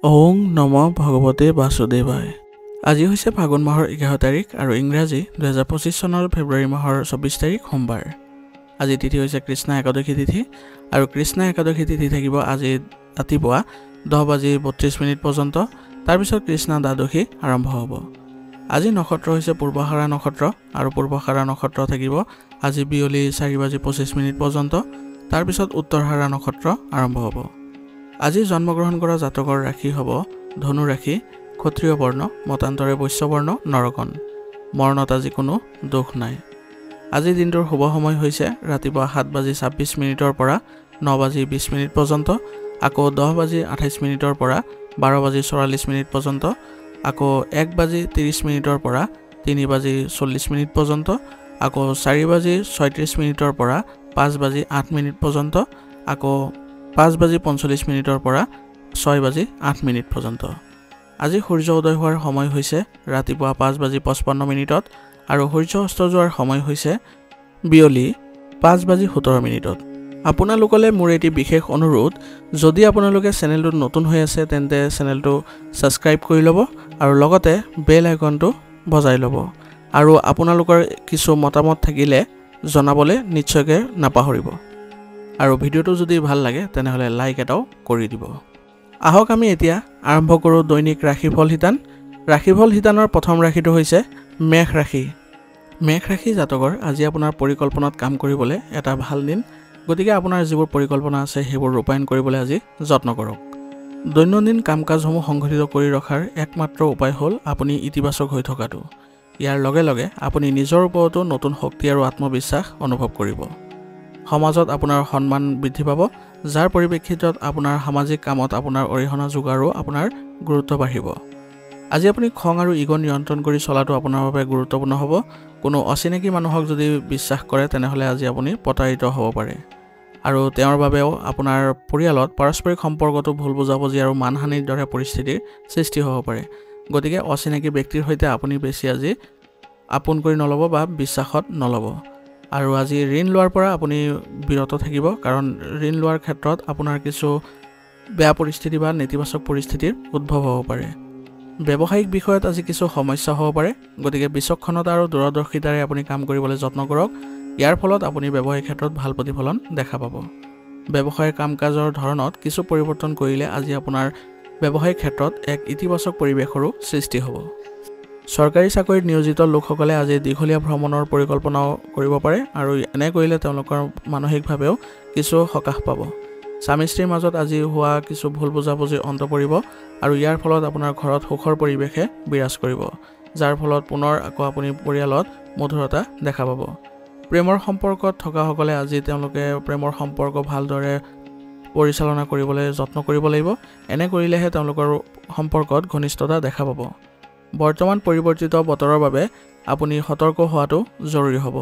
ওং নম ভগৱতে বাসুদেৱায়। আজি হৈছে ফাগুন মাহৰ 11 তাৰিখ আৰু ইংৰাজী 2025 চনৰ ফেব্ৰুৱাৰী মাহৰ 24 তাৰিখ সোমবাৰ। আজি তিথি হৈছে কৃষ্ণ একাদশী তিথি আৰু কৃষ্ণ একাদশী তিথি থাকিব আজি ৰাতিপুৱা 10:32 পৰ্যন্ত। তাৰপিছত কৃষ্ণ দ্বাদশী আৰম্ভ হ'ব। আজি নক্ষত্ৰ হৈছে পূৰ্বাষাঢ়া নক্ষত্ৰ আৰু পূৰ্বাষাঢ়া নক্ষত্ৰ থাকিব আজি বিয়লি 4:25 পৰ্যন্ত। তাৰপিছত উত্তৰহাৰা নক্ষত্ৰ আৰম্ভ হ'ব। আজি জন্মগ্ৰহণ কৰা জাতকৰ ৰাশি হ'ব ধনু ৰাশি, ক্ষত্ৰিয় বৰ্ণ, মতান্তৰে বৈশ্য বৰ্ণ, নৰকণ। মৰণত আজি কোনো দোষ নাই। আজি দিনটোৰ শুভ সময় হৈছে ৰাতিপুৱা 7:26 পৰা 9:20 পৰ্যন্ত, আকৌ 10:28 পৰা 12:44 পৰ্যন্ত, আকৌ 1:30 পৰা 3:40 পৰ্যন্ত, আকৌ 4:36 পৰা 5:08 পৰ্যন্ত, আকৌ 5:45 পৰা 6:08 পৰ্যন্ত। আজি সূৰ্য উদয় হোৱাৰ সময় হৈছে ৰাতিপুৱা 5:55 আৰু সূৰ্য অস্ত যোৱাৰ সময় হৈছে বিয়লি 5:17। আপোনালোকলৈ মোৰ এটি বিশেষ অনুৰোধ, যদি আপোনালোকে চেনেলটোত নতুন হৈ আছে তেন্তে চেনেলটো ছাবস্ক্ৰাইব কৰি ল'ব আৰু লগতে বেল আইকনটো বজাই ল'ব আৰু আপোনালোকৰ কিছু মতামত থাকিলে জনাবলৈ নিশ্চয়কৈ নাপাহৰিব। আৰু ভিডিঅ'টো যদি ভাল লাগে তেনেহ'লে লাইক এটাও কৰি দিব। আহক আমি এতিয়া আৰম্ভ কৰোঁ দৈনিক ৰাশিফল শিতান। ৰাশিফল শিতানৰ প্ৰথম ৰাশিটো হৈছে মেষ ৰাশি। মেষ ৰাশি জাতকৰ আজি আপোনাৰ পৰিকল্পনাত কাম কৰিবলৈ এটা ভাল দিন, গতিকে আপোনাৰ যিবোৰ পৰিকল্পনা আছে সেইবোৰ ৰূপায়ণ কৰিবলৈ আজি যত্ন কৰক। দৈনন্দিন কাম কাজসমূহ সংঘটিত কৰি ৰখাৰ একমাত্ৰ উপায় হ'ল আপুনি ইতিবাচক হৈ থকাটো। ইয়াৰ লগে লগে আপুনি নিজৰ ওপৰতো নতুন শক্তি আৰু আত্মবিশ্বাস অনুভৱ কৰিব। সমাজত আপোনাৰ সন্মান বৃদ্ধি পাব, যাৰ পৰিপ্ৰেক্ষিতত আপোনাৰ সামাজিক কামত আপোনাৰ অৰিহণা যোগোৱাৰো আপোনাৰ গুৰুত্ব বাঢ়িব। আজি আপুনি খং আৰু ইগ' নিয়ন্ত্ৰণ কৰি চলাটো আপোনাৰ বাবে গুৰুত্বপূৰ্ণ হ'ব। কোনো অচিনাকি মানুহক যদি বিশ্বাস কৰে তেনেহ'লে আজি আপুনি প্ৰতাৰিত হ'ব পাৰে আৰু তেওঁৰ বাবেও আপোনাৰ পৰিয়ালত পাৰস্পৰিক সম্পৰ্কটো ভুল বুজাবুজি আৰু মানহানিৰ দৰে পৰিস্থিতিৰ সৃষ্টি হ'ব পাৰে। গতিকে অচিনাকি ব্যক্তিৰ সৈতে আপুনি বেছি আজি আপোন কৰি নল'ব বা বিশ্বাসত নল'ব। আৰু আজি ঋণ লোৱাৰ পৰা আপুনি বিৰত থাকিব, কাৰণ ঋণ লোৱাৰ ক্ষেত্ৰত আপোনাৰ কিছু বেয়া পৰিস্থিতি বা নেতিবাচক পৰিস্থিতিৰ উদ্ভৱ হ'ব পাৰে। ব্যৱসায়িক বিষয়ত আজি কিছু সমস্যা হ'ব পাৰে, গতিকে বিচক্ষণতা আৰু দূৰদৰ্শিতাৰে আপুনি কাম কৰিবলৈ যত্ন কৰক। ইয়াৰ ফলত আপুনি ব্যৱসায়িক ক্ষেত্ৰত ভাল প্ৰতিফলন দেখা পাব। ব্যৱসায়ৰ কাম কাজৰ ধৰণত কিছু পৰিৱৰ্তন কৰিলে আজি আপোনাৰ ব্যৱসায়িক ক্ষেত্ৰত এক ইতিবাচক পৰিৱেশৰো সৃষ্টি হ'ব। চৰকাৰী চাকৰিত নিয়োজিত লোকসকলে আজি দীঘলীয়া ভ্ৰমণৰ পৰিকল্পনাও কৰিব পাৰে আৰু এনে কৰিলে তেওঁলোকৰ মানসিকভাৱেও কিছু সকাহ পাব। স্বামী স্ত্ৰীৰ মাজত আজি হোৱা কিছু ভুল বুজাবুজিৰ অন্ত পৰিব আৰু ইয়াৰ ফলত আপোনাৰ ঘৰত সুখৰ পৰিৱেশে বিৰাজ কৰিব, যাৰ ফলত পুনৰ আকৌ আপুনি পৰিয়ালত মধুৰতা দেখা পাব। প্ৰেমৰ সম্পৰ্কত থকাসকলে আজি তেওঁলোকে প্ৰেমৰ সম্পৰ্ক ভালদৰে পৰিচালনা কৰিবলৈ যত্ন কৰিব লাগিব। এনে কৰিলেহে তেওঁলোকৰ সম্পৰ্কত ঘনিষ্ঠতা দেখা পাব। বৰ্তমান পৰিৱৰ্তিত বতৰৰ বাবে আপুনি সতৰ্ক হোৱাটো জৰুৰী হ'ব।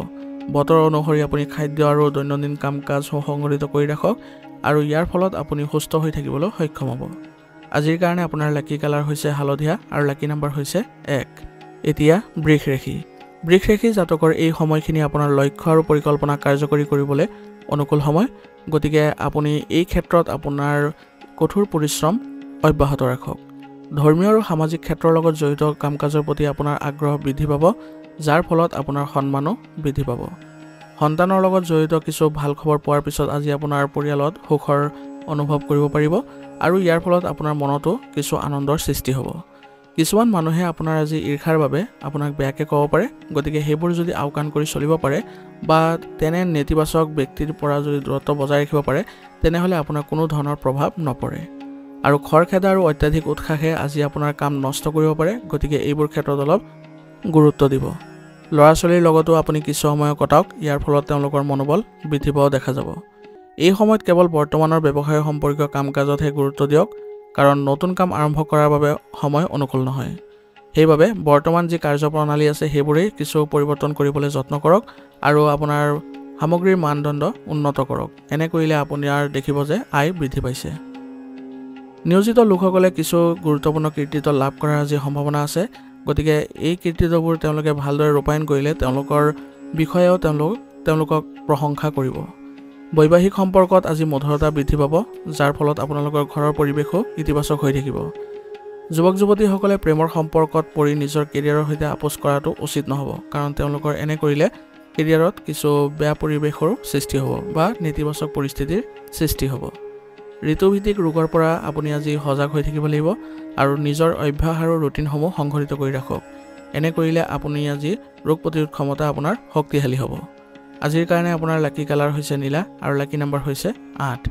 বতৰ অনুসৰি আপুনি খাদ্য আৰু দৈনন্দিন কাম কাজ সংগঠিত কৰি ৰাখক আৰু ইয়াৰ ফলত আপুনি সুস্থ হৈ থাকিবলৈ সক্ষম হ'ব। আজিৰ কাৰণে আপোনাৰ লাকি কালাৰ হৈছে হালধীয়া আৰু লাকি নম্বৰ হৈছে 1। এতিয়া বৃষ ৰাশি। বৃষ ৰাশি জাতকৰ এই সময়খিনি আপোনাৰ লক্ষ্য আৰু পৰিকল্পনা কাৰ্যকৰী কৰিবলৈ অনুকূল সময়, গতিকে আপুনি এই ক্ষেত্ৰত আপোনাৰ কঠোৰ পৰিশ্ৰম অব্যাহত ৰাখক। ধৰ্মীয় আৰু সামাজিক ক্ষেত্ৰৰ লগত জড়িত কাম কাজৰ প্ৰতি আপোনাৰ আগ্ৰহ বৃদ্ধি পাব, যাৰ ফলত আপোনাৰ সন্মানো বৃদ্ধি পাব। সন্তানৰ লগত জড়িত কিছু ভাল খবৰ পোৱাৰ পিছত আজি আপোনাৰ পৰিয়ালত সুখৰ অনুভৱ কৰিব পাৰিব আৰু ইয়াৰ ফলত আপোনাৰ মনতো কিছু আনন্দৰ সৃষ্টি হ'ব। কিছুমান মানুহে আপোনাৰ আজি ঈৰ্ষাৰ বাবে আপোনাক বেয়াকৈ ক'ব পাৰে, গতিকে সেইবোৰ যদি আওকাণ কৰি চলিব পাৰে বা তেনে নেতিবাচক ব্যক্তিৰ পৰা যদি দূৰত্ব বজাই ৰাখিব পাৰে তেনেহ'লে আপোনাৰ কোনো ধৰণৰ প্ৰভাৱ নপৰে। আৰু খৰখেদা আৰু অত্যাধিক উৎসাহে আজি আপোনাৰ কাম নষ্ট কৰিব পাৰে, গতিকে এইবোৰ ক্ষেত্ৰত অলপ গুৰুত্ব দিব। ল'ৰা ছোৱালীৰ লগতো আপুনি কিছু সময় কটাওক, ইয়াৰ ফলত তেওঁলোকৰ মনোবল বৃদ্ধি পোৱাও দেখা যাব। এই সময়ত কেৱল বৰ্তমানৰ ব্যৱসায় সম্পৰ্কীয় কাম কাজতহে গুৰুত্ব দিয়ক, কাৰণ নতুন কাম আৰম্ভ কৰাৰ বাবে সময় অনুকূল নহয়। সেইবাবে বৰ্তমান যি কাৰ্যপ্ৰণালী আছে সেইবোৰেই কিছু পৰিৱৰ্তন কৰিবলৈ যত্ন কৰক আৰু আপোনাৰ সামগ্ৰীৰ মানদণ্ড উন্নত কৰক। এনে কৰিলে আপোনাৰ দেখিব যে আয় বৃদ্ধি পাইছে। নিয়োজিত লোকসকলে কিছু গুৰুত্বপূৰ্ণ কৃতিত্ব লাভ কৰাৰ আজি সম্ভাৱনা আছে, গতিকে এই কৃতিত্ববোৰ তেওঁলোকে ভালদৰে ৰূপায়ণ কৰিলে তেওঁলোকৰ বিষয়েও তেওঁলোকক প্ৰশংসা কৰিব। বৈবাহিক সম্পৰ্কত আজি মধুৰতা বৃদ্ধি পাব, যাৰ ফলত আপোনালোকৰ ঘৰৰ পৰিৱেশো ইতিবাচক হৈ থাকিব। যুৱক যুৱতীসকলে প্ৰেমৰ সম্পৰ্কত পৰি নিজৰ কেৰিয়াৰৰ সৈতে আপোচ কৰাটো উচিত নহ'ব, কাৰণ তেওঁলোকৰ এনে কৰিলে কেৰিয়াৰত কিছু বেয়া পৰিৱেশৰ সৃষ্টি হ'ব বা নেতিবাচক পৰিস্থিতিৰ সৃষ্টি হ'ব। ঋতুভিত্তিক ৰোগৰ পৰা আপুনি আজি সজাগ হৈ থাকিব লাগিব আৰু নিজৰ অভ্যাস আৰু ৰুটিনসমূহ সংঘটিত কৰি ৰাখক। এনে কৰিলে আপুনি আজি ৰোগ প্ৰতিৰোধ ক্ষমতা আপোনাৰ শক্তিশালী হ'ব। আজিৰ কাৰণে আপোনাৰ লাকি কালাৰ হৈছে নীলা আৰু লাকি নম্বৰ হৈছে 8।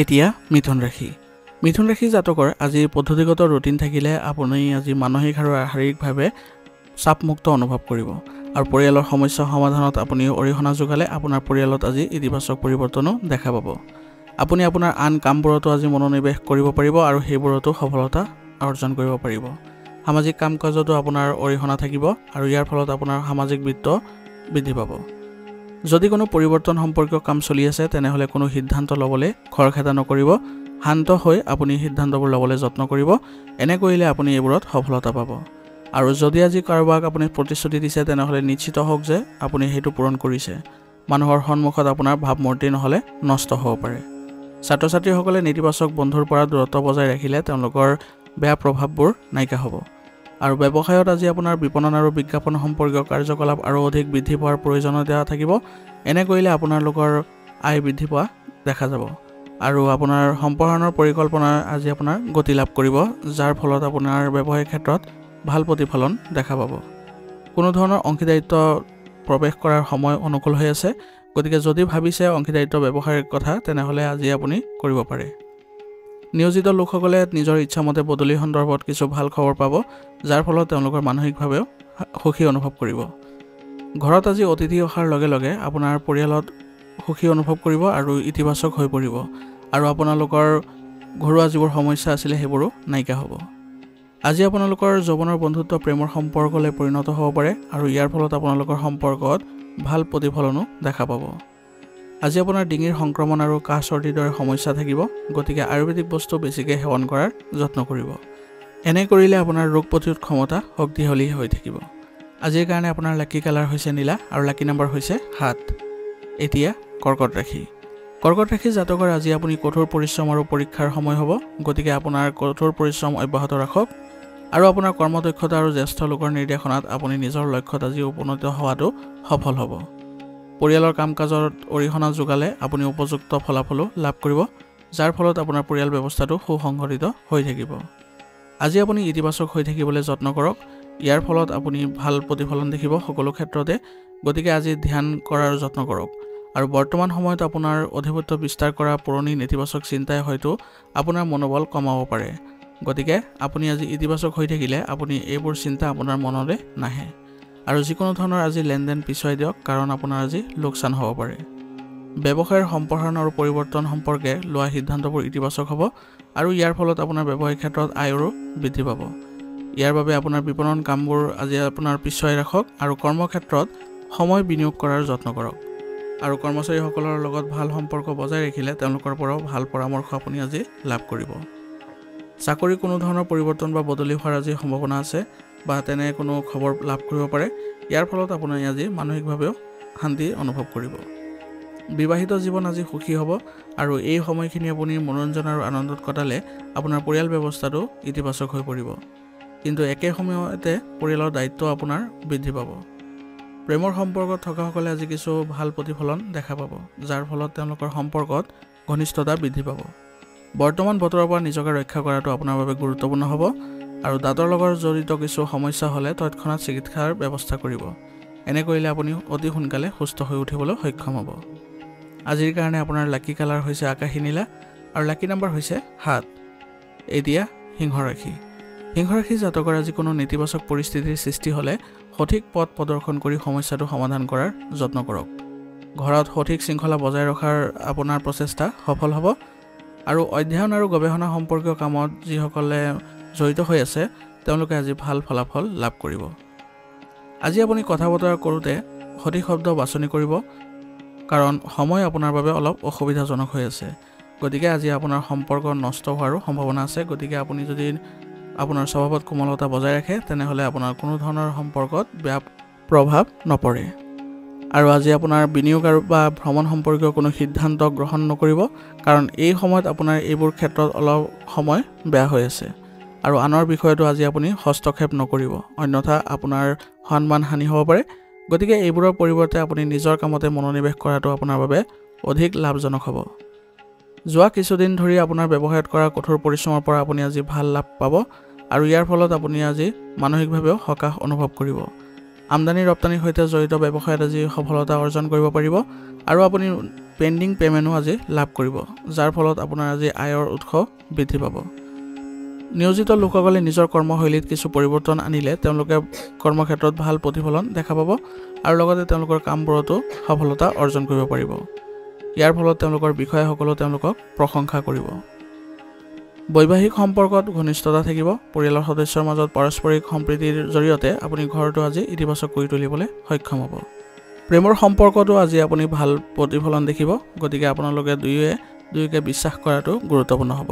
এতিয়া মিথুন ৰাশি। মিথুন ৰাশি জাতকৰ আজি পদ্ধতিগত ৰুটিন থাকিলে আপুনি আজি মানসিক আৰু শাৰীৰিকভাৱে চাপমুক্ত অনুভৱ কৰিব আৰু পৰিয়ালৰ সমস্যা সমাধানত আপুনি অৰিহণা যোগালে আপোনাৰ পৰিয়ালত আজি ইতিবাচক পৰিৱৰ্তনো দেখা পাব। আপুনি আপোনাৰ আন কামবোৰতো আজি মনোনিৱেশ কৰিব পাৰিব আৰু সেইবোৰতো সফলতা অৰ্জন কৰিব পাৰিব। সামাজিক কাম কাজতো আপোনাৰ অৰিহণা থাকিব আৰু ইয়াৰ ফলত আপোনাৰ সামাজিক বৃত্ত বৃদ্ধি পাব। যদি কোনো পৰিৱৰ্তন সম্পৰ্কীয় কাম চলি আছে তেনেহ'লে কোনো সিদ্ধান্ত ল'বলৈ খৰখেদা নকৰিব। শান্ত হৈ আপুনি সিদ্ধান্তবোৰ ল'বলৈ যত্ন কৰিব। এনে কৰিলে আপুনি এইবোৰত সফলতা পাব। আৰু যদি আজি কাৰোবাক আপুনি প্ৰতিশ্ৰুতি দিছে তেনেহ'লে নিশ্চিত হওক যে আপুনি সেইটো পূৰণ কৰিছে। মানুহৰ সন্মুখত আপোনাৰ ভাৱমূৰ্তি নহ'লে নষ্ট হ'ব পাৰে। ছাত্ৰ ছাত্ৰীসকলে নেতিবাচক বন্ধুৰ পৰা দূৰত্ব বজাই ৰাখিলে তেওঁলোকৰ বেয়া প্ৰভাৱবোৰ নাইকিয়া হ'ব। আৰু ব্যৱসায়ত আজি আপোনাৰ বিপণন আৰু বিজ্ঞাপন সম্পৰ্কীয় কাৰ্যকলাপ আৰু অধিক বৃদ্ধি পোৱাৰ প্ৰয়োজনীয়তা থাকিব। এনে কৰিলে আপোনালোকৰ আয় বৃদ্ধি পোৱা দেখা যাব আৰু আপোনাৰ সম্প্ৰসাৰণৰ পৰিকল্পনা আজি আপোনাৰ গতি লাভ কৰিব, যাৰ ফলত আপোনাৰ ব্যৱসায়িক ক্ষেত্ৰত ভাল প্ৰতিফলন দেখা পাব। কোনো ধৰণৰ অংশীদাৰিত্ব প্ৰৱেশ কৰাৰ সময় অনুকূল হৈ আছে, গতিকে যদি ভাবিছে অংশীদাৰিত্ব ব্যৱসায়ৰ কথা তেনেহ'লে আজি আপুনি কৰিব পাৰে। নিয়োজিত লোকসকলে নিজৰ ইচ্ছামতে বদলি সন্দৰ্ভত কিছু ভাল খবৰ পাব, যাৰ ফলত তেওঁলোকৰ মানসিকভাৱেও সুখী অনুভৱ কৰিব। ঘৰত আজি অতিথি অহাৰ লগে লগে আপোনাৰ পৰিয়ালত সুখী অনুভৱ কৰিব আৰু ইতিবাচক হৈ পৰিব আৰু আপোনালোকৰ ঘৰুৱা যিবোৰ সমস্যা আছিলে সেইবোৰো নাইকিয়া হ'ব। আজি আপোনালোকৰ যৌৱনৰ বন্ধুত্ব প্ৰেমৰ সম্পৰ্কলৈ পৰিণত হ'ব পাৰে আৰু ইয়াৰ ফলত আপোনালোকৰ সম্পৰ্কত ভাল প্ৰতিফলনো দেখা পাব। আজি আপোনাৰ ডিঙিৰ সংক্ৰমণ আৰু কাহ চৰ্দিৰ দৰে সমস্যা থাকিব, গতিকে আয়ুৰ্বেদিক বস্তু বেছিকৈ সেৱন কৰাৰ যত্ন কৰিব। এনে কৰিলে আপোনাৰ ৰোগ প্ৰতিৰোধ ক্ষমতা শক্তিশালী হৈ থাকিব। আজিৰ কাৰণে আপোনাৰ লাকি কালাৰ হৈছে নীলা আৰু লাকি নম্বৰ হৈছে 7। এতিয়া কৰ্কট ৰাশি। কৰ্কট ৰাশি জাতকৰ আজি আপুনি কঠোৰ পৰিশ্ৰম আৰু পৰীক্ষাৰ সময় হ'ব, গতিকে আপোনাৰ কঠোৰ পৰিশ্ৰম অব্যাহত ৰাখক আৰু আপোনাৰ কৰ্মদক্ষতা আৰু জ্যেষ্ঠ লোকৰ নিৰ্দেশনাত আপুনি নিজৰ লক্ষ্যত আজি উপনীত হোৱাটো সফল হ'ব। পৰিয়ালৰ কাম কাজত অৰিহণা যোগালে আপুনি উপযুক্ত ফলাফলো লাভ কৰিব, যাৰ ফলত আপোনাৰ পৰিয়াল ব্যৱস্থাটো সুসংগঠিত হৈ থাকিব। আজি আপুনি ইতিবাচক হৈ থাকিবলৈ যত্ন কৰক, ইয়াৰ ফলত আপুনি ভাল প্ৰতিফলন দেখিব সকলো ক্ষেত্ৰতে, গতিকে আজি ধ্যান কৰাৰ যত্ন কৰক। আৰু বৰ্তমান সময়ত আপোনাৰ অধিপত্য বিস্তাৰ কৰা পুৰণি নেতিবাচক চিন্তাই হয়তো আপোনাৰ মনোবল কমাব পাৰে, গতিকে আপুনি আজি ইতিবাচক হৈ থাকিলে আপুনি এইবোৰ চিন্তা আপোনাৰ মনলৈ নাহে। আৰু যিকোনো ধৰণৰ আজি লেনদেন পিছুৱাই দিয়ক, কাৰণ আপোনাৰ আজি লোকচান হ'ব পাৰে। ব্যৱসায়ৰ সম্প্ৰসাৰণ আৰু পৰিৱৰ্তন সম্পৰ্কে লোৱা সিদ্ধান্তবোৰ ইতিবাচক হ'ব আৰু ইয়াৰ ফলত আপোনাৰ ব্যৱসায়িক ক্ষেত্ৰত আয়ৰো বৃদ্ধি পাব। ইয়াৰ বাবে আপোনাৰ বিপণন কামবোৰ আজি আপোনাৰ পিছুৱাই ৰাখক আৰু কৰ্মক্ষেত্ৰত সময় বিনিয়োগ কৰাৰ যত্ন কৰক। আৰু কৰ্মচাৰীসকলৰ লগত ভাল সম্পৰ্ক বজাই ৰাখিলে তেওঁলোকৰ পৰাও ভাল পৰামৰ্শ আপুনি আজি লাভ কৰিব। চাকৰি কোনো ধৰণৰ পৰিৱৰ্তন বা বদলি হোৱাৰ আজি সম্ভাৱনা আছে বা তেনে কোনো খবৰ লাভ কৰিব পাৰে, ইয়াৰ ফলত আপুনি আজি মানসিকভাৱেও শান্তি অনুভৱ কৰিব। বিবাহিত জীৱন আজি সুখী হ'ব আৰু এই সময়খিনি আপুনি মনোৰঞ্জন আৰু আনন্দত কটালে আপোনাৰ পৰিয়াল ব্যৱস্থাটো ইতিবাচক হৈ পৰিব, কিন্তু একে সময়তে পৰিয়ালৰ দায়িত্ব আপোনাৰ বৃদ্ধি পাব। প্ৰেমৰ সম্পৰ্কত থকাসকলে আজি কিছু ভাল প্ৰতিফলন দেখা পাব, যাৰ ফলত তেওঁলোকৰ সম্পৰ্কত ঘনিষ্ঠতা বৃদ্ধি পাব। বৰ্তমান বতৰৰ পৰা নিজকে ৰক্ষা কৰাটো আপোনাৰ বাবে গুৰুত্বপূৰ্ণ হ'ব আৰু দাঁতৰ লগত জড়িত কিছু সমস্যা হ'লে তৎক্ষণাত চিকিৎসাৰ ব্যৱস্থা কৰিব। এনে কৰিলে আপুনি অতি সোনকালে সুস্থ হৈ উঠিবলৈ সক্ষম হ'ব। আজিৰ কাৰণে আপোনাৰ লাকি কালাৰ হৈছে আকাশী নীলা আৰু লাকি নম্বৰ হৈছে 7। এতিয়া সিংহ ৰাশি। সিংহ ৰাশি জাতকৰ আজি কোনো নেতিবাচক পৰিস্থিতিৰ সৃষ্টি হ'লে সঠিক পথ প্ৰদৰ্শন কৰি সমস্যাটো সমাধান কৰাৰ যত্ন কৰক। ঘৰত সঠিক শৃংখলা বজাই ৰখাৰ আপোনাৰ প্ৰচেষ্টা সফল হ'ব আৰু অধ্যয়ন আৰু গৱেষণা সম্পৰ্কীয় কামত যিসকলে জড়িত হৈ আছে তেওঁলোকে আজি ভাল ফলাফল লাভ কৰিব। আজি আপুনি কথা বতৰা কৰোঁতে সঠিক শব্দ বাছনি কৰিব, কাৰণ সময় আপোনাৰ বাবে অলপ অসুবিধাজনক হৈ আছে, গতিকে আজি আপোনাৰ সম্পৰ্ক নষ্ট হোৱাৰো সম্ভাৱনা আছে। গতিকে আপুনি যদি আপোনাৰ স্বভাৱত কোমলতা বজাই ৰাখে তেনেহ'লে আপোনাৰ কোনো ধৰণৰ সম্পৰ্কত বেয়া প্ৰভাৱ নপৰে। আৰু আজি আপোনাৰ বিনিয়োগ আৰু বা ভ্ৰমণ সম্পৰ্কীয় কোনো সিদ্ধান্ত গ্ৰহণ নকৰিব, কাৰণ এই সময়ত আপোনাৰ এইবোৰ ক্ষেত্ৰত অলপ সময় বেয়া হৈ আছে আৰু আনৰ বিষয়তো আজি আপুনি হস্তক্ষেপ নকৰিব অন্যথা আপোনাৰ সন্মান হানি হ'ব পাৰে গতিকে এইবোৰৰ পৰিৱৰ্তে আপুনি নিজৰ কামতে মনোনিৱেশ কৰাটো আপোনাৰ বাবে অধিক লাভজনক হ'ব যোৱা কিছুদিন ধৰি আপোনাৰ ব্যৱসায়ত কৰা কঠোৰ পৰিশ্ৰমৰ পৰা আপুনি আজি ভাল লাভ পাব আৰু ইয়াৰ ফলত আপুনি আজি মানসিকভাৱেও সকাহ অনুভৱ কৰিব আমদানি ৰপ্তানিৰ সৈতে জড়িত ব্যৱসায়ত আজি সফলতা অৰ্জন কৰিব পাৰিব আৰু আপুনি পেণ্ডিং পেমেণ্টো আজি লাভ কৰিব যাৰ ফলত আপোনাৰ আজি আয়ৰ উৎস বৃদ্ধি পাব নিয়োজিত লোকসকলে নিজৰ কৰ্মশৈলীত কিছু পৰিৱৰ্তন আনিলে তেওঁলোকে কৰ্মক্ষেত্ৰত ভাল প্ৰতিফলন দেখা পাব আৰু লগতে তেওঁলোকৰ কামবোৰতো সফলতা অৰ্জন কৰিব পাৰিব ইয়াৰ ফলত তেওঁলোকৰ বিষয়াসকলেও তেওঁলোকক প্ৰশংসা কৰিব বৈবাহিক সম্পৰ্কত ঘনিষ্ঠতা থাকিব পৰিয়ালৰ সদস্যৰ মাজত পাৰস্পৰিক সম্প্ৰীতিৰ জৰিয়তে আপুনি ঘৰটো আজি ইতিবাচক কৰি তুলিবলৈ সক্ষম হ'ব প্ৰেমৰ সম্পৰ্কতো আজি আপুনি ভাল প্ৰতিফলন দেখিব গতিকে আপোনালোকে দুয়োকে বিশ্বাস কৰাটো গুৰুত্বপূৰ্ণ হ'ব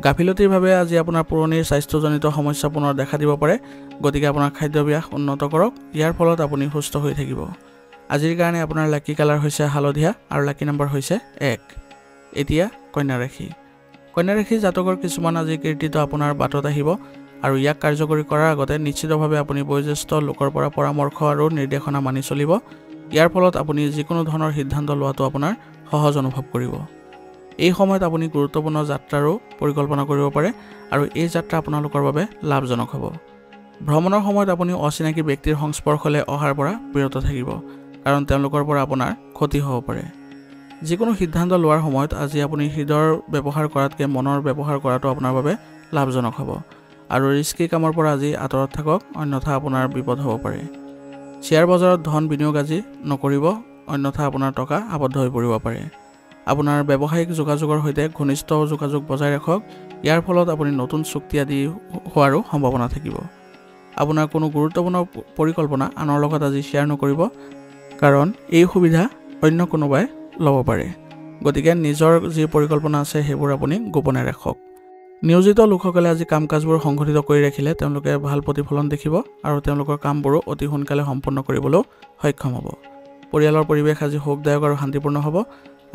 গাফিলতিৰ বাবে আজি আপোনাৰ পুৰণিৰ স্বাস্থ্যজনিত সমস্যা পুনৰ দেখা দিব পাৰে গতিকে আপোনাৰ খাদ্যাভ্যাস উন্নত কৰক ইয়াৰ ফলত আপুনি সুস্থ হৈ থাকিব আজিৰ কাৰণে আপোনাৰ লাকি কালাৰ হৈছে হালধীয়া আৰু লাকি নম্বৰ হৈছে 1 এতিয়া কন্যা ৰাশি জাতকৰ কিছুমান আজি কীৰ্তিত আপোনাৰ বাটত আহিব আৰু ইয়াক কাৰ্যকৰী কৰাৰ আগতে নিশ্চিতভাৱে আপুনি বয়োজ্যেষ্ঠ লোকৰ পৰা পৰামৰ্শ আৰু নিৰ্দেশনা মানি চলিব ইয়াৰ ফলত আপুনি যিকোনো ধৰণৰ সিদ্ধান্ত লোৱাটো আপোনাৰ সহজ অনুভৱ কৰিব এই সময়ত আপুনি গুৰুত্বপূৰ্ণ যাত্ৰাৰো পৰিকল্পনা কৰিব পাৰে আৰু এই যাত্ৰা আপোনালোকৰ বাবে লাভজনক হ'ব ভ্ৰমণৰ সময়ত আপুনি অচিনাকি ব্যক্তিৰ সংস্পৰ্শলৈ অহাৰ পৰা বিৰত থাকিব কাৰণ তেওঁলোকৰ পৰা আপোনাৰ ক্ষতি হ'ব পাৰে যিকোনো সিদ্ধান্ত লোৱাৰ সময়ত আজি আপুনি হৃদয়ৰ ব্যৱহাৰ কৰাতকৈ মনৰ ব্যৱহাৰ কৰাটো আপোনাৰ বাবে লাভজনক হ'ব আৰু ৰিস্কি কামৰ পৰা আজি আঁতৰত থাকক অন্যথা আপোনাৰ বিপদ হ'ব পাৰে শ্বেয়াৰ বজাৰত ধন বিনিয়োগ আজি নকৰিব অন্যথা আপোনাৰ টকা আবদ্ধ হৈ পৰিব পাৰে আপোনাৰ ব্যৱসায়িক যোগাযোগৰ সৈতে ঘনিষ্ঠ যোগাযোগ বজাই ৰাখক ইয়াৰ ফলত আপুনি নতুন চুক্তি আদি হোৱাৰো সম্ভাৱনা থাকিব আপোনাৰ কোনো গুৰুত্বপূৰ্ণ পৰিকল্পনা আনৰ লগত আজি শ্বেয়াৰ নকৰিব কাৰণ এই সুবিধা অন্য কোনোবাই ল'ব পাৰে গতিকে নিজৰ যি পৰিকল্পনা আছে সেইবোৰ আপুনি গোপনে ৰাখক নিয়োজিত লোকসকলে আজি কাম-কাজবোৰ সংগঠিত কৰি ৰাখিলে তেওঁলোকে ভাল প্ৰতিফলন দেখিব আৰু তেওঁলোকৰ কামবোৰো অতি সোনকালে সম্পূৰ্ণ কৰিবলৈ সক্ষম হ'ব পৰিয়ালৰ পৰিৱেশ আজি সুখদায়ক আৰু শান্তিপূৰ্ণ হ'ব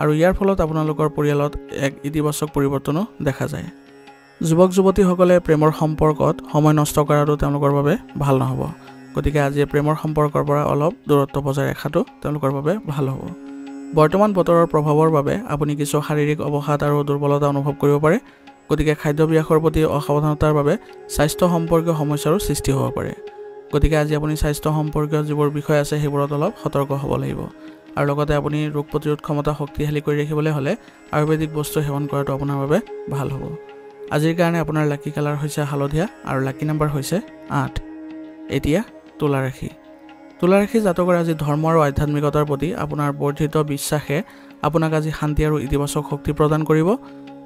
আৰু ইয়াৰ ফলত আপোনালোকৰ পৰিয়ালত এক ইতিবাচক পৰিৱৰ্তনো দেখা যায় যুৱক-যুৱতীসকলে প্ৰেমৰ সম্পৰ্কত সময় নষ্ট কৰাটো তেওঁলোকৰ বাবে ভাল নহ'ব গতিকে আজি প্ৰেমৰ সম্পৰ্কৰ পৰা অলপ দূৰত্ব বজাই ৰখাটো তেওঁলোকৰ বাবে ভাল হ'ব বৰ্তমান বতৰৰ প্ৰভাৱৰ বাবে আপুনি কিছু শাৰীৰিক অৱসাদ আৰু দুৰ্বলতা অনুভৱ কৰিব পাৰে গতিকে খাদ্যাভ্যাসৰ প্ৰতি অসাৱধানতাৰ বাবে স্বাস্থ্য সম্পৰ্কীয় সমস্যাৰো সৃষ্টি হ'ব পাৰে গতিকে আজি আপুনি স্বাস্থ্য সম্পৰ্কীয় যিবোৰ বিষয় আছে সেইবোৰত অলপ সতৰ্ক হ'ব লাগিব আৰু লগতে আপুনি ৰোগ প্ৰতিৰোধ ক্ষমতা শক্তিশালী কৰি ৰাখিবলৈ হ'লে আয়ুৰ্বেদিক বস্তু সেৱন কৰাটো আপোনাৰ বাবে ভাল হ'ব আজিৰ কাৰণে আপোনাৰ লাকি কালাৰ হৈছে হালধীয়া আৰু লাকি নম্বৰ হৈছে 8 এতিয়া তুলা ৰাশি জাতকৰ আজি ধৰ্ম আৰু আধ্যাত্মিকতাৰ প্ৰতি আপোনাৰ বৰ্ধিত বিশ্বাসে আপোনাক আজি শান্তি আৰু ইতিবাচক শক্তি প্ৰদান কৰিব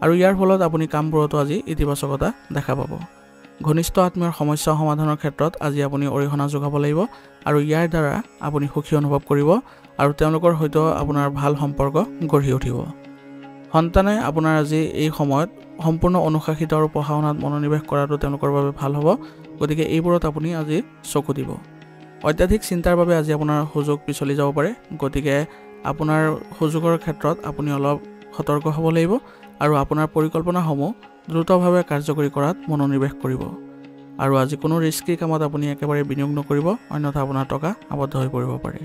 আৰু ইয়াৰ ফলত আপুনি কামবোৰতো আজি ইতিবাচকতা দেখা পাব ঘনিষ্ঠ আত্মীয়ৰ সমস্যা সমাধানৰ ক্ষেত্ৰত আজি আপুনি অৰিহণা যোগাব লাগিব আৰু ইয়াৰ দ্বাৰা আপুনি সুখী অনুভৱ কৰিব আৰু তেওঁলোকৰ সৈতে আপোনাৰ ভাল সম্পৰ্ক গঢ়ি উঠিব সন্তানে আপোনাৰ আজি এই সময়ত সম্পূৰ্ণ অনুশাসিত আৰু পঢ়া-শুনাত মনোনিৱেশ কৰাটো তেওঁলোকৰ বাবে ভাল হ'ব গতিকে এইবোৰত আপুনি আজি চকু দিব অত্যাধিক চিন্তাৰ বাবে আজি আপোনাৰ সুযোগ পিছলি যাব পাৰে গতিকে আপোনাৰ সুযোগৰ ক্ষেত্ৰত আপুনি অলপ সতৰ্ক হ'ব লাগিব আৰু আপোনাৰ পৰিকল্পনাসমূহ দ্ৰুতভাৱে কাৰ্যকৰী কৰাত মনোনিৱেশ কৰিব আৰু আজি কোনো ৰিস্কি কামত আপুনি একেবাৰে বিনিয়োগ নকৰিব অন্যথা আপোনাৰ টকা আবদ্ধ হৈ পৰিব পাৰে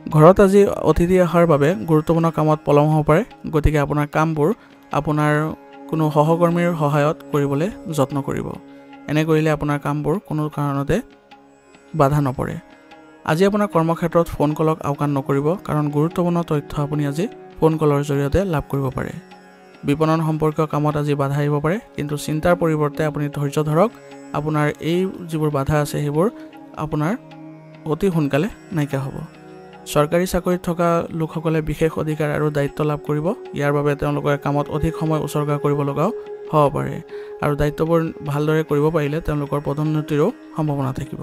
ঘৰত আজি অতিথি অহাৰ বাবে গুৰুত্বপূৰ্ণ কামত পলম হ'ব পাৰে গতিকে আপোনাৰ কামবোৰ আপোনাৰ কোনো সহকৰ্মীৰ সহায়ত কৰিবলৈ যত্ন কৰিব এনে কৰিলে আপোনাৰ কামবোৰ কোনো কাৰণতে বাধা নপৰে আজি আপোনাৰ কৰ্মক্ষেত্ৰত ফোন কলক আওকাণ নকৰিব কাৰণ গুৰুত্বপূৰ্ণ তথ্য আপুনি আজি ফোন কলৰ জৰিয়তে লাভ কৰিব পাৰে বিপণন সম্পৰ্কীয় কামত আজি বাধা আহিব পাৰে কিন্তু চিন্তাৰ পৰিৱৰ্তে আপুনি ধৈৰ্য ধৰক আপোনাৰ এই যিবোৰ বাধা আছে সেইবোৰ আপোনাৰ অতি সোনকালে নাইকিয়া হ'ব চৰকাৰী চাকৰিত থকা লোকসকলে বিশেষ অধিকাৰ আৰু দায়িত্ব লাভ কৰিব ইয়াৰ বাবে তেওঁলোকে কামত অধিক সময় উচৰ্গা কৰিব লগাও হ'ব পাৰে আৰু দায়িত্ববোৰ ভালদৰে কৰিব পাৰিলে তেওঁলোকৰ পদোন্নতিৰো সম্ভাৱনা থাকিব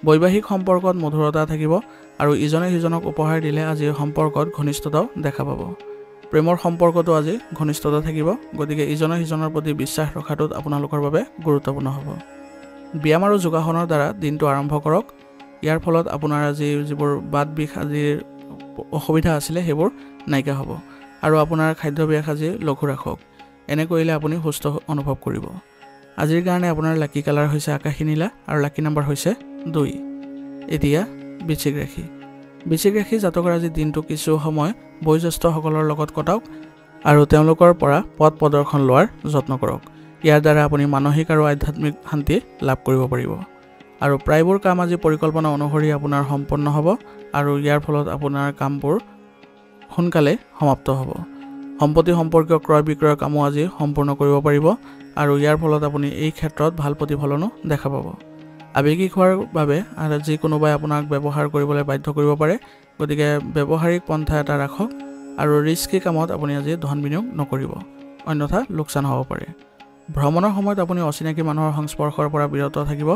বৈবাহিক সম্পৰ্কত মধুৰতা থাকিব আৰু ইজনে সিজনক উপহাৰ দিলে আজি সম্পৰ্কত ঘনিষ্ঠতাও দেখা পাব প্ৰেমৰ সম্পৰ্কতো আজি ঘনিষ্ঠতা থাকিব গতিকে ইজনে সিজনৰ প্ৰতি বিশ্বাস ৰখাটো আপোনালোকৰ বাবে গুৰুত্বপূৰ্ণ হ'ব ব্যায়াম আৰু যোগাসনৰ দ্বাৰা দিনটো আৰম্ভ কৰক ইয়াৰ ফলত আপোনাৰ আজি যিবোৰ বাত বিষ আজিৰ অসুবিধা আছিলে সেইবোৰ নাইকিয়া হ'ব আৰু আপোনাৰ খাদ্যাভ্যাস আজি লঘু ৰাখক এনে কৰিলে আপুনি সুস্থ অনুভৱ কৰিব আজিৰ কাৰণে আপোনাৰ লাকি কালাৰ হৈছে আকাশী নীলা আৰু লাকি নাম্বাৰ হৈছে 2 এতিয়া বৃশ্চিক ৰাশি জাতকৰ আজি দিনটো কিছু সময় বয়োজ্যেষ্ঠসকলৰ লগত কটাওক আৰু তেওঁলোকৰ পৰা পথ প্ৰদৰ্শন লোৱাৰ যত্ন কৰক ইয়াৰ দ্বাৰা আপুনি মানসিক আৰু আধ্যাত্মিক শান্তি লাভ কৰিব পাৰিব আৰু প্ৰায়বোৰ কাম আজি পৰিকল্পনা অনুসৰি আপোনাৰ সম্পন্ন হ'ব আৰু ইয়াৰ ফলত আপোনাৰ কামবোৰ সোনকালে সমাপ্ত হ'ব সম্পত্তি সম্পৰ্কীয় ক্ৰয় বিক্ৰয়ৰ কামো আজি সম্পূৰ্ণ কৰিব পাৰিব আৰু ইয়াৰ ফলত আপুনি এই ক্ষেত্ৰত ভাল প্ৰতিফলনো দেখা পাব আবেগিক হোৱাৰ বাবে আজি কোনোবাই আপোনাক ব্যৱহাৰ কৰিবলৈ বাধ্য কৰিব পাৰে গতিকে ব্যৱহাৰিক পন্থা এটা ৰাখক আৰু ৰিস্কি কামত আপুনি আজি ধন বিনিয়োগ নকৰিব অন্যথা লোকচান হ'ব পাৰে ভ্ৰমণৰ সময়ত আপুনি অচিনাকি মানুহৰ সংস্পৰ্শৰ পৰা বিৰত থাকিব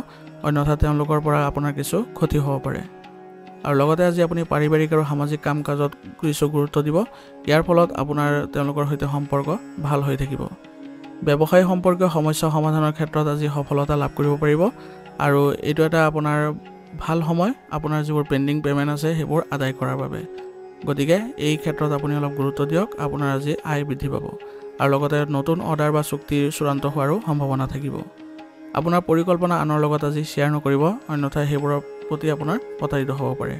অন্যথা তেওঁলোকৰ পৰা আপোনাৰ কিছু ক্ষতি হ'ব পাৰে আৰু লগতে আজি আপুনি পাৰিবাৰিক আৰু সামাজিক কাম কাজত কিছু গুৰুত্ব দিব ইয়াৰ ফলত আপোনাৰ তেওঁলোকৰ সৈতে সম্পৰ্ক ভাল হৈ থাকিব ব্যৱসায় সম্পৰ্কীয় সমস্যা সমাধানৰ ক্ষেত্ৰত আজি সফলতা লাভ কৰিব পাৰিব আৰু এইটো এটা আপোনাৰ ভাল সময় আপোনাৰ যিবোৰ পেণ্ডিং পেমেণ্ট আছে সেইবোৰ আদায় কৰাৰ বাবে গতিকে এই ক্ষেত্ৰত আপুনি অলপ গুৰুত্ব দিয়ক আপোনাৰ আজি আয় বৃদ্ধি পাব আৰু লগতে নতুন অৰ্ডাৰ বা চুক্তি চূড়ান্ত হোৱাৰো সম্ভাৱনা থাকিব আপোনাৰ পৰিকল্পনা আনৰ লগত আজি শ্বেয়াৰ নকৰিব অন্যথা সেইবোৰৰ প্ৰতি আপোনাৰ প্ৰতাৰিত হ'ব পাৰে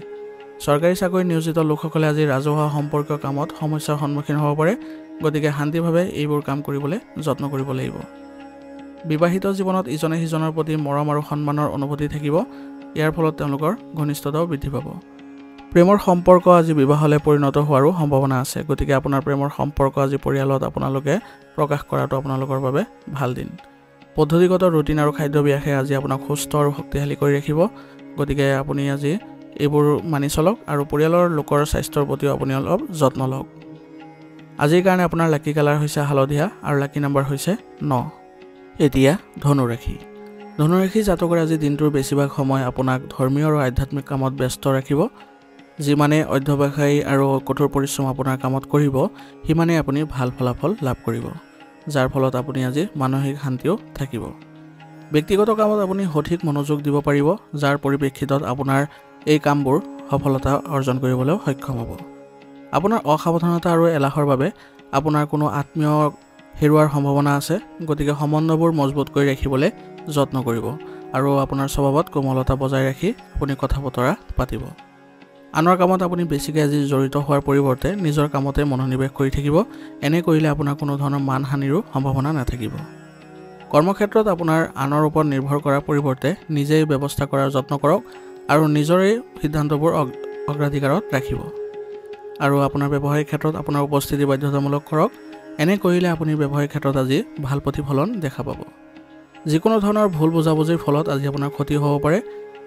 চৰকাৰী চাকৰি নিয়োজিত লোকসকলে আজি ৰাজহুৱা সম্পৰ্কীয় কামত সমস্যাৰ সন্মুখীন হ'ব পাৰে গতিকে শান্তিভাৱে এইবোৰ কাম কৰিবলৈ যত্ন কৰিব লাগিব বিবাহিত জীৱনত ইজনে সিজনৰ প্ৰতি মৰম আৰু সন্মানৰ অনুভূতি থাকিব ইয়াৰ ফলত তেওঁলোকৰ ঘনিষ্ঠতাও বৃদ্ধি পাব প্ৰেমৰ সম্পৰ্ক আজি বিবাহলৈ পৰিণত হোৱাৰো সম্ভাৱনা আছে গতিকে আপোনাৰ প্ৰেমৰ সম্পৰ্ক আজি পৰিয়ালত আপোনালোকে প্ৰকাশ কৰাটো আপোনালোকৰ বাবে ভাল দিন পদ্ধতিগত ৰুটিন আৰু খাদ্যাভ্যাসে আজি আপোনাক সুস্থ আৰু শক্তিশালী কৰি ৰাখিব গতিকে আপুনি আজি এইবোৰ মানি চলক আৰু পৰিয়ালৰ লোকৰ স্বাস্থ্যৰ প্ৰতিও আপুনি অলপ যত্ন লওক আজিৰ কাৰণে আপোনাৰ লাকি কালাৰ হৈছে হালধীয়া আৰু লাকি নাম্বাৰ হৈছে 9 এতিয়া ধনুৰাশি জাতকৰ আজি দিনটোৰ বেছিভাগ সময় আপোনাক ধৰ্মীয় আৰু আধ্যাত্মিক কামত ব্যস্ত ৰাখিব যিমানে অধ্যৱসায়ী আৰু কঠোৰ পৰিশ্ৰম আপোনাৰ কামত কৰিব সিমানে আপুনি ভাল ফলাফল লাভ কৰিব যাৰ ফলত আপুনি আজি মানসিক শান্তিও থাকিব ব্যক্তিগত কামত আপুনি সঠিক মনোযোগ দিব পাৰিব যাৰ পৰিপ্ৰেক্ষিতত আপোনাৰ এই কামবোৰ সফলতা অৰ্জন কৰিবলৈ সক্ষম হ'ব আপোনাৰ অসাৱধানতা আৰু এলাহৰ বাবে আপোনাৰ কোনো আত্মীয় হেৰুৱাৰ সম্ভাৱনা আছে গতিকে সম্বন্ধবোৰ মজবুত কৰি ৰাখিবলৈ যত্ন কৰিব আৰু আপোনাৰ স্বভাৱত কোমলতা বজাই ৰাখি আপুনি কথা বতৰা পাতিব আনৰ কামত আপুনি বেছিকৈ আজি জড়িত হোৱাৰ পৰিৱৰ্তে নিজৰ কামতে মনোনিৱেশ কৰি থাকিব এনে কৰিলে আপোনাৰ কোনো ধৰণৰ মানহানিৰো সম্ভাৱনা নাথাকিব কৰ্মক্ষেত্ৰত আপোনাৰ আনৰ ওপৰত নিৰ্ভৰ কৰাৰ পৰিৱৰ্তে নিজেই ব্যৱস্থা কৰাৰ যত্ন কৰক আৰু নিজৰে সিদ্ধান্তবোৰ অগ্ৰাধিকাৰত ৰাখিব আৰু আপোনাৰ ব্যৱসায়িক ক্ষেত্ৰত আপোনাৰ উপস্থিতি বাধ্যতামূলক কৰক এনে কৰিলে আপুনি ব্যৱসায়িক ক্ষেত্ৰত আজি ভাল প্ৰতিফলন দেখা পাব যিকোনো ধৰণৰ ভুল বুজাবুজিৰ ফলত আজি আপোনাৰ ক্ষতি হ'ব পাৰে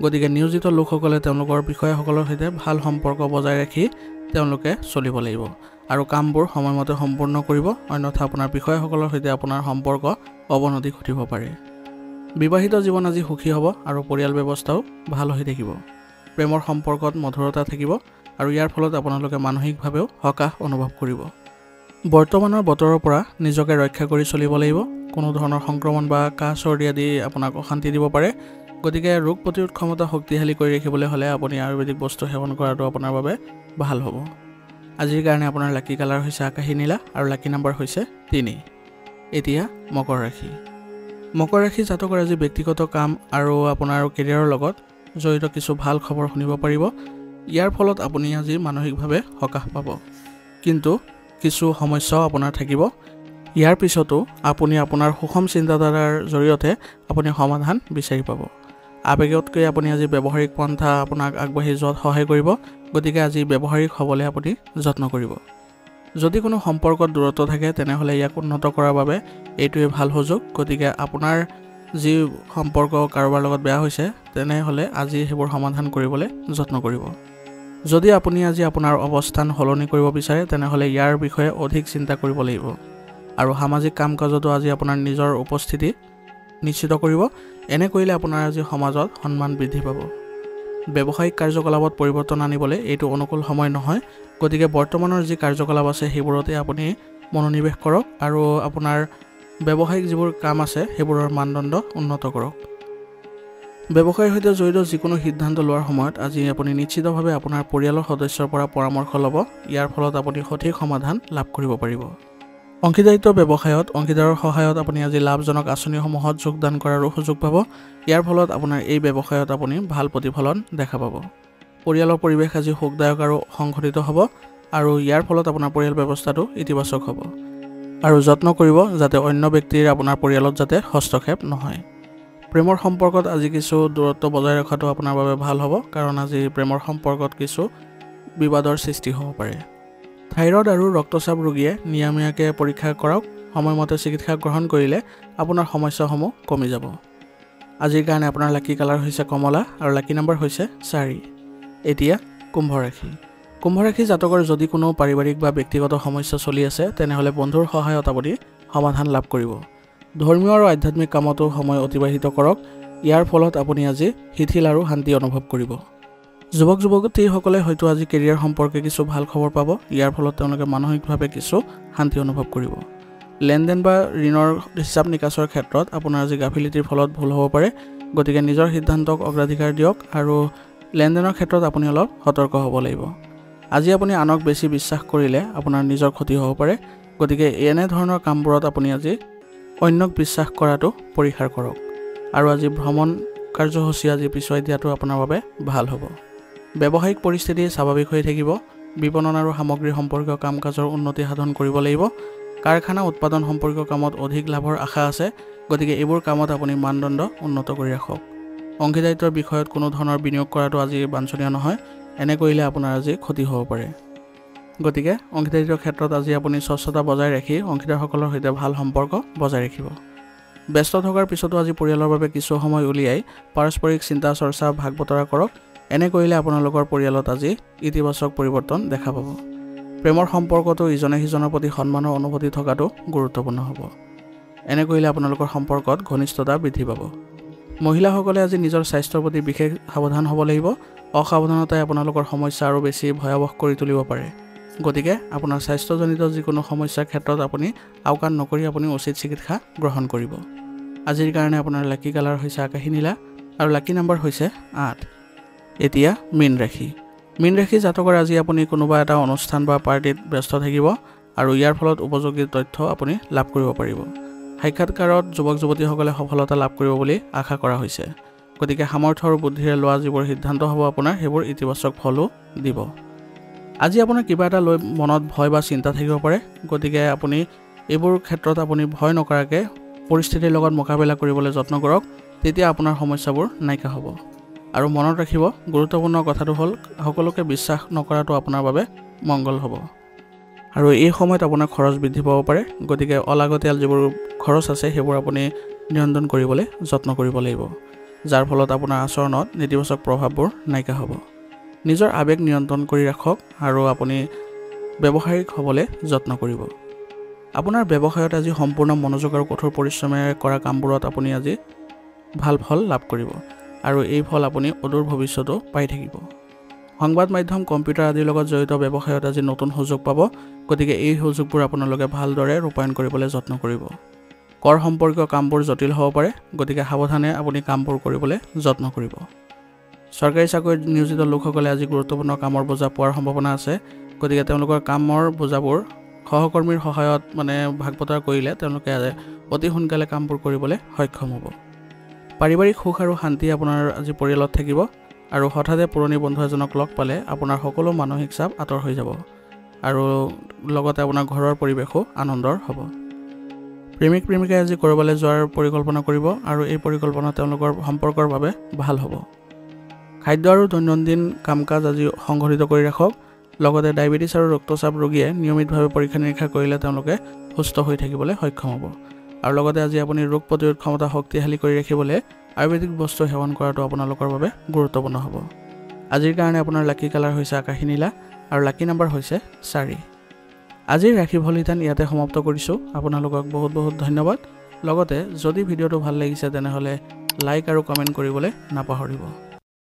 গতিকে নিয়োজিত লোকসকলে তেওঁলোকৰ বিষয়াসকলৰ সৈতে ভাল সম্পৰ্ক বজাই ৰাখি তেওঁলোকে চলিব লাগিব আৰু কামবোৰ সময়মতে সম্পূৰ্ণ কৰিব অন্যথা আপোনাৰ বিষয়াসকলৰ সৈতে আপোনাৰ সম্পৰ্ক অৱনতি ঘটিব পাৰে বিবাহিত জীৱন আজি সুখী হ'ব আৰু পৰিয়াল ব্যৱস্থাও ভাল হৈ থাকিব প্ৰেমৰ সম্পৰ্কত মধুৰতা থাকিব আৰু ইয়াৰ ফলত আপোনালোকে মানসিকভাৱেও সকাহ অনুভৱ কৰিব বৰ্তমানৰ বতৰৰ পৰা নিজকে ৰক্ষা কৰি চলিব লাগিব কোনো ধৰণৰ সংক্ৰমণ বা কাহ চৰ্দি আদি আপোনাক অশান্তি দিব পাৰে গতিকে ৰোগ প্ৰতিৰোধ ক্ষমতা শক্তিশালী কৰি ৰাখিবলৈ হ'লে আপুনি আয়ুৰ্বেদিক বস্তু সেৱন কৰাটো আপোনাৰ বাবে ভাল হ'ব আজিৰ কাৰণে আপোনাৰ লাকি কালাৰ হৈছে আকাশী নীলা আৰু লাকি নাম্বাৰ হৈছে 3 এতিয়া মকৰ ৰাশি জাতকৰ আজি ব্যক্তিগত কাম আৰু আপোনাৰ কেৰিয়াৰৰ লগত জড়িত কিছু ভাল খবৰ শুনিব পাৰিব ইয়াৰ ফলত আপুনি আজি মানসিকভাৱে সকাহ পাব কিন্তু কিছু সমস্যাও আপোনাৰ থাকিব ইয়াৰ পিছতো আপুনি আপোনাৰ সুষম চিন্তাধাৰাৰ জৰিয়তে আপুনি সমাধান বিচাৰি পাব আবেগতকৈ আপুনি আজি ব্যৱহাৰিক পন্থা আপোনাক আগবাঢ়ি যোৱাত সহায় কৰিব গতিকে আজি ব্যৱহাৰিক হ'বলৈ আপুনি যত্ন কৰিব যদি কোনো সম্পৰ্কত দূৰত্ব থাকে তেনেহ'লে ইয়াক উন্নত কৰাৰ বাবে এইটোৱে ভাল সুযোগ গতিকে আপোনাৰ যি সম্পৰ্ক কাৰোবাৰ লগত বেয়া হৈছে তেনেহ'লে আজি সেইবোৰ সমাধান কৰিবলৈ যত্ন কৰিব যদি আপুনি আজি আপোনাৰ অৱস্থান সলনি কৰিব বিচাৰে তেনেহ'লে ইয়াৰ বিষয়ে অধিক চিন্তা কৰিব লাগিব আৰু সামাজিক কাম কাজতো আজি আপোনাৰ নিজৰ উপস্থিতি নিশ্চিত কৰিব এনে কৰিলে আপোনাৰ আজি সমাজত সন্মান বৃদ্ধি পাব ব্যৱসায়িক কাৰ্যকলাপত পৰিৱৰ্তন আনিবলৈ এইটো অনুকূল সময় নহয় গতিকে বৰ্তমানৰ যি কাৰ্যকলাপ আছে সেইবোৰতে আপুনি মনোনিৱেশ কৰক আৰু আপোনাৰ ব্যৱসায়িক যিবোৰ কাম আছে সেইবোৰৰ মানদণ্ড উন্নত কৰক ব্যৱসায়ৰ সৈতে জড়িত যিকোনো সিদ্ধান্ত লোৱাৰ সময়ত আজি আপুনি নিশ্চিতভাৱে আপোনাৰ পৰিয়ালৰ সদস্যৰ পৰা পৰামৰ্শ ল'ব ইয়াৰ ফলত আপুনি সঠিক সমাধান লাভ কৰিব পাৰিব অংশীদাৰিত্ব ব্যৱসায়ত অংশীদাৰৰ সহায়ত আপুনি আজি লাভজনক আঁচনিসমূহত যোগদান কৰাৰো সুযোগ পাব। ইয়াৰ ফলত আপোনাৰ এই ব্যৱসায়ত আপুনি ভাল প্ৰতিফলন দেখা পাব। পৰিয়ালৰ পৰিৱেশ আজি সুখদায়ক আৰু সংঘটিত হ'ব আৰু ইয়াৰ ফলত আপোনাৰ পৰিয়াল ব্যৱস্থাটো ইতিবাচক হ'ব। আৰু যত্ন কৰিব যাতে অন্য ব্যক্তিৰ আপোনাৰ পৰিয়ালত যাতে হস্তক্ষেপ নহয়। প্ৰেমৰ সম্পৰ্কত আজি কিছু দূৰত্ব বজাই ৰখাটো আপোনাৰ বাবে ভাল হ'ব, কাৰণ আজি প্ৰেমৰ সম্পৰ্কত কিছু বিবাদৰ সৃষ্টি হ'ব পাৰে। থাইৰয়ড আৰু ৰক্তচাপ ৰোগীয়ে নিয়মীয়াকৈ পৰীক্ষা কৰক। সময়মতে চিকিৎসা গ্ৰহণ কৰিলে আপোনাৰ সমস্যাসমূহ কমি যাব। আজিৰ কাৰণে আপোনাৰ লাকি কালাৰ হৈছে কমলা আৰু লাকি নম্বৰ হৈছে 4। এতিয়া কুম্ভ ৰাশি। কুম্ভ ৰাশি জাতকৰ যদি কোনো পাৰিবাৰিক বা ব্যক্তিগত সমস্যা চলি আছে তেনেহ'লে বন্ধুৰ সহায়ত আপুনি সমাধান লাভ কৰিব। ধৰ্মীয় আৰু আধ্যাত্মিক কামতো সময় অতিবাহিত কৰক। ইয়াৰ ফলত আপুনি আজি শিথিল আৰু শান্তি অনুভৱ কৰিব। যুৱক যুৱতীসকলে হয়তো আজি কেৰিয়াৰ সম্পৰ্কে কিছু ভাল খবৰ পাব। ইয়াৰ ফলত তেওঁলোকে মানসিকভাৱে কিছু শান্তি অনুভৱ কৰিব। লেনদেন বা ঋণৰ হিচাপ নিকাচৰ ক্ষেত্ৰত আপোনাৰ আজি গাফিলতিৰ ফলত ভুল হ'ব পাৰে, গতিকে নিজৰ সিদ্ধান্তক অগ্ৰাধিকাৰ দিয়ক আৰু লেনদেনৰ ক্ষেত্ৰত আপুনি অলপ সতৰ্ক হ'ব লাগিব। আজি আপুনি আনক বেছি বিশ্বাস কৰিলে আপোনাৰ নিজৰ ক্ষতি হ'ব পাৰে, গতিকে এনেধৰণৰ কামবোৰত আপুনি আজি অন্যক বিশ্বাস কৰাটো পৰিহাৰ কৰক। আৰু আজি ভ্ৰমণ কাৰ্যসূচী আজি পিছুৱাই দিয়াটো আপোনাৰ বাবে ভাল হ'ব। ব্যৱসায়িক পৰিস্থিতি স্বাভাৱিক হৈ থাকিব। বিপণন আৰু সামগ্ৰী সম্পৰ্কীয় কাম কাজৰ উন্নতি সাধন কৰিব লাগিব। কাৰখানা উৎপাদন সম্পৰ্কীয় কামত অধিক লাভৰ আশা আছে, গতিকে এইবোৰ কামত আপুনি মানদণ্ড উন্নত কৰি ৰাখক। অংশীদাৰিত্বৰ বিষয়ত কোনো ধৰণৰ বিনিয়োগ কৰাটো আজি বাঞ্ছনীয় নহয়। এনে কৰিলে আপোনাৰ আজি ক্ষতি হ'ব পাৰে। গতিকে অংশীদাৰিত্বৰ ক্ষেত্ৰত আজি আপুনি স্বচ্ছতা বজাই ৰাখি অংশীদাৰসকলৰ সৈতে ভাল সম্পৰ্ক বজাই ৰাখিব। ব্যস্ত থকাৰ পিছতো আজি পৰিয়ালৰ বাবে কিছু সময় উলিয়াই পাৰস্পৰিক চিন্তা চৰ্চা ভাগ বতৰা কৰক। এনে কৰিলে আপোনালোকৰ পৰিয়ালত আজি ইতিবাচক পৰিৱৰ্তন দেখা পাব। প্ৰেমৰ সম্পৰ্কতো ইজনে সিজনৰ প্ৰতি সন্মানৰ অনুভূতি থকাটো গুৰুত্বপূৰ্ণ হ'ব। এনে কৰিলে আপোনালোকৰ সম্পৰ্কত ঘনিষ্ঠতা বৃদ্ধি পাব। মহিলাসকলে আজি নিজৰ স্বাস্থ্যৰ প্ৰতি বিশেষ সাৱধান হ'ব লাগিব। অসাৱধানতাই আপোনালোকৰ সমস্যা আৰু বেছি ভয়াৱহ কৰি তুলিব পাৰে। গতিকে আপোনাৰ স্বাস্থ্যজনিত যিকোনো সমস্যাৰ ক্ষেত্ৰত আপুনি আওকাণ নকৰি আপুনি উচিত চিকিৎসা গ্ৰহণ কৰিব। আজিৰ কাৰণে আপোনাৰ লাকি কালাৰ হৈছে আকাশী নীলা আৰু লাকি নম্বৰ হৈছে 8। এতিয়া মীন ৰাশি। মীন ৰাশি জাতকৰ আজি আপুনি কোনোবা এটা অনুষ্ঠান বা পাৰ্টিত ব্যস্ত থাকিব আৰু ইয়াৰ ফলত উপযোগী তথ্য আপুনি লাভ কৰিব পাৰিব। সাক্ষাৎকাৰত যুৱক যুৱতীসকলে সফলতা লাভ কৰিব বুলি আশা কৰা হৈছে। গতিকে সামৰ্থ্য আৰু বুদ্ধিৰে লোৱা যিবোৰ সিদ্ধান্ত হ'ব আপোনাৰ সেইবোৰ ইতিবাচক ফলো দিব। আজি আপোনাৰ কিবা এটা লৈ মনত ভয় বা চিন্তা থাকিব পাৰে, গতিকে আপুনি এইবোৰ ক্ষেত্ৰত আপুনি ভয় নকৰাকৈ পৰিস্থিতিৰ লগত মোকাবিলা কৰিবলৈ যত্ন কৰক। তেতিয়া আপোনাৰ সমস্যাবোৰ নাইকিয়া হ'ব। আৰু মনত ৰাখিব, গুৰুত্বপূৰ্ণ কথাটো হ'ল সকলোকে বিশ্বাস নকৰাটো আপোনাৰ বাবে মংগল হ'ব। আৰু এই সময়ত আপোনাৰ খৰচ বৃদ্ধি পাব পাৰে, গতিকে অলাগতিয়াল যিবোৰ খৰচ আছে সেইবোৰ আপুনি নিয়ন্ত্ৰণ কৰিবলৈ যত্ন কৰিব লাগিব, যাৰ ফলত আপোনাৰ আচৰণত নেতিবাচক প্ৰভাৱবোৰ নাইকিয়া হ'ব। নিজৰ আৱেগ নিয়ন্ত্ৰণ কৰি ৰাখক আৰু আপুনি ব্যৱসায়িক হ'বলৈ যত্ন কৰিব। আপোনাৰ ব্যৱসায়ত আজি সম্পূৰ্ণ মনোযোগ আৰু কঠোৰ পৰিশ্ৰমেৰে কৰা কামবোৰত আপুনি আজি ভাল ফল লাভ কৰিব আৰু এই ফল আপুনি অদূৰ ভৱিষ্যতো পাই থাকিব। সংবাদ মাধ্যম, কম্পিউটাৰ আদিৰ লগত জড়িত ব্যৱসায়ত আজি নতুন সুযোগ পাব, গতিকে এই সুযোগবোৰ আপোনালোকে ভালদৰে ৰূপায়ণ কৰিবলৈ যত্ন কৰিব। কৰ সম্পৰ্কীয় কামবোৰ জটিল হ'ব পাৰে, গতিকে সাৱধানে আপুনি কামবোৰ কৰিবলৈ যত্ন কৰিব। চৰকাৰী চাকৰিত নিয়োজিত লোকসকলে আজি গুৰুত্বপূৰ্ণ কামৰ বোজা পোৱাৰ সম্ভাৱনা আছে, গতিকে তেওঁলোকৰ কামৰ বোজাবোৰ সহকৰ্মীৰ সহায়ত ভাগ বতৰা কৰিলে তেওঁলোকে অতি সোনকালে কামবোৰ কৰিবলৈ সক্ষম হ'ব। পাৰিবাৰিক সুখ আৰু শান্তি আপোনাৰ আজি পৰিয়ালত থাকিব আৰু হঠাতে পুৰণি বন্ধু এজনক লগ পালে আপোনাৰ সকলো মানসিক চাপ আঁতৰ হৈ যাব আৰু লগতে আপোনাৰ ঘৰৰ পৰিৱেশো আনন্দৰ হ'ব। প্ৰেমিক প্ৰেমিকাই আজি ক'ৰবালৈ যোৱাৰ পৰিকল্পনা কৰিব আৰু এই পৰিকল্পনা তেওঁলোকৰ সম্পৰ্কৰ বাবে ভাল হ'ব। খাদ্য আৰু দৈনন্দিন কাম কাজ আজি সংঘটিত কৰি ৰাখক। লগতে ডায়েবেটিছ আৰু ৰক্তচাপ ৰোগীয়ে নিয়মিতভাৱে পৰীক্ষা নিৰীক্ষা কৰিলে তেওঁলোকে সুস্থ হৈ থাকিবলৈ সক্ষম হ'ব। আৰু লগতে আজি আপুনি ৰোগ প্ৰতিৰোধ ক্ষমতা শক্তিশালী কৰি ৰাখিবলৈ আয়ুৰ্বেদিক বস্তু সেৱন কৰাটো আপোনালোকৰ বাবে গুৰুত্বপূৰ্ণ হ'ব। আজিৰ কাৰণে আপোনাৰ লাকি কালাৰ হৈছে আকাশী নীলা আৰু লাকি নম্বৰ হৈছে 4। আজিৰ ৰাশিফল নিদান ইয়াতে সমাপ্ত কৰিছোঁ। আপোনালোকক বহুত বহুত ধন্যবাদ। লগতে যদি ভিডিঅ'টো ভাল লাগিছে তেনেহ'লে লাইক আৰু কমেণ্ট কৰিবলৈ নাপাহৰিব।